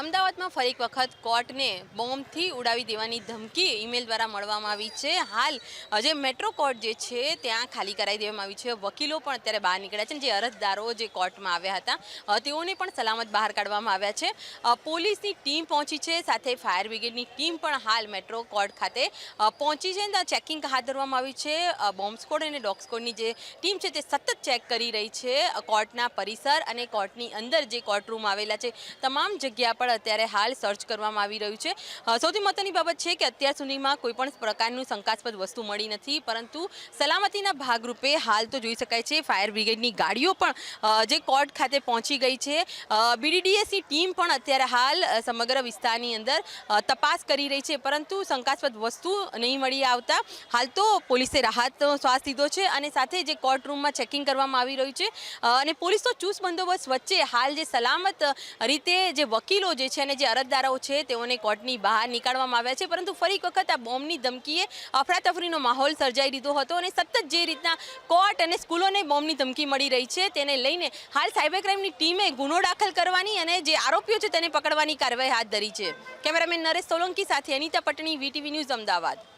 અમદાવાદમાં ફરી એક વખત કોર્ટને બોમ્બથી ઉડાવી દેવાની ધમકી ઈમેલ દ્વારા મળવામાં આવી છે। હાલ જે મેટ્રો કોર્ટ જે છે ત્યાં ખાલી કરાવી દેવામાં આવી છે। વકીલો પણ અત્યારે બહાર નીકળ્યા છે। જે અરજદારો જે કોર્ટમાં આવ્યા હતા તેઓને પણ સલામત બહાર કાઢવામાં આવ્યા છે। પોલીસની ટીમ પહોંચી છે, સાથે ફાયર બ્રિગેડની ટીમ પણ હાલ મેટ્રો કોર્ટ ખાતે પહોંચી છે। ત્યાં ચેકિંગ હાથ ધરવામાં આવી છે। બોમ્બ સ્કોડ અને ડોગ સ્કોડની જે ટીમ છે તે સતત ચેક કરી રહી છે કોર્ટના પરિસર અને કોર્ટની અંદર જે કોર્ટરૂમ આવેલા છે તમામ જગ્યા પર અત્યારે હાલ સર્ચ કરવામાં આવી રહ્યું છે। સૌથી મહત્વની બાબત છે કે અત્યાર સુધીમાં કોઈ પણ પ્રકારનું શંકાસ્પદ વસ્તુ મળી નથી, પરંતુ સલામતીના ભાગરૂપે હાલ તો જોઈ શકાય છે ફાયર બ્રિગેડની ગાડીઓ પણ જે કોર્ટ ખાતે પહોંચી ગઈ છે। BDDSની ટીમ પણ અત્યારે હાલ સમગ્ર વિસ્તારની અંદર તપાસ કરી રહી છે, પરંતુ શંકાસ્પદ વસ્તુ નહીં મળી આવતા હાલ તો પોલીસે રાહતનો શ્વાસ લીધો છે અને સાથે જે કોર્ટ રૂમમાં ચેકિંગ કરવામાં આવી રહ્યું છે અને પોલીસનો ચુસ્ત બંદોબસ્ત વચ્ચે હાલ જે સલામત રીતે જે વકીલો જે છે અને જે અરજદારો છે તેઓને કોર્ટની બહાર નીકાળવામાં આવ્યા છે। પરંતુ ફરી એક વખત આ બોમ્બની ધમકીએ અફરાતફરીનો માહોલ સર્જાઈ દીધો હતો અને સતત જે રીતના કોર્ટ અને સ્કૂલોને બોમ્બની ધમકી મળી રહી છે તેને લઈને હાલ સાયબર ક્રાઇમની ટીમે ગુનો દાખલ કરવાની અને જે આરોપીઓ છે તેને પકડવાની કાર્યવાહી હાથ ધરી છે। કેમેરામેન નરેશ સોલંકી સાથે અનિતા પટણી, VTV ન્યૂઝ, અમદાવાદ।